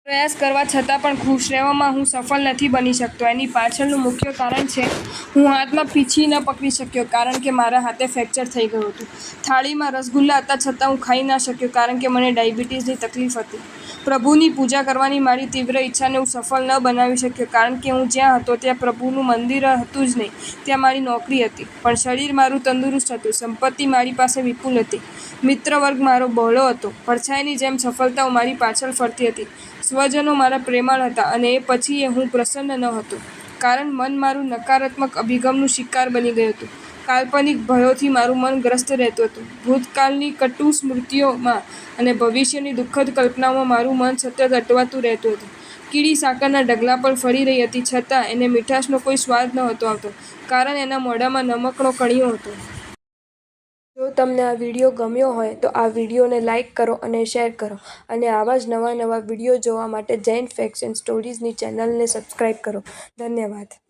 પ્રયાસ કરવા છતાં પણ ખુશ રહેવામાં હું સફળ નથી બની શકતો. એની પાછળનું મુખ્ય કારણ છે હું હાથમાં પીંછી ન પકડી શક્યો કારણ કે મારા હાથે ફ્રેક્ચર થઈ ગયું હતું. થાળીમાં રસગુલ્લા હતા છતાં હું ખાઈ ના શક્યો કારણ કે મને ડાયાબિટીસની તકલીફ હતી. પ્રભુની પૂજા કરવાની મારી તીવ્ર ઈચ્છાને હું સફળ ન બનાવી શક્યો કારણ કે હું જ્યાં હતો ત્યાં પ્રભુનું મંદિર હતું જ નહીં. ત્યાં મારી નોકરી હતી, પણ શરીર મારું તંદુરસ્ત હતું. સંપત્તિ મારી પાસે વિપુલ હતી. મિત્રવર્ગ મારો બહોળો હતો. પડછાયાની જેમ સફળતાઓ મારી પાછળ ફરતી હતી. સ્વજનો મારા પ્રેમાળ હતા અને એ પછી હું પ્રસન્ન ન હતો કારણ મન મારું નકારાત્મક અભિગમનું શિકાર બની ગયું હતું. કાલ્પનિક ભયોથી મારું મન ગ્રસ્ત રહેતું હતું. ભૂતકાળની કટુ સ્મૃતિઓમાં અને ભવિષ્યની દુઃખદ કલ્પનાઓમાં મારું મન સતત અટવાતું રહેતું હતું. કીડી સાકરના ઢગલા પર ફરી રહી હતી છતાં એને મીઠાશનો કોઈ સ્વાદ નહોતો આવતો કારણ એના મોઢામાં નમકનો કણિયો હતો. જો તમને આ વિડીયો ગમ્યો હોય તો આ વિડીયોને લાઇક કરો અને શેર કરો અને આવા જ નવા વિડીયો જોવા માટે જૈન ફેક્ટ્સ એન્ડ સ્ટોરીઝની ચેનલને સબસ્ક્રાઇબ કરો. ધન્યવાદ.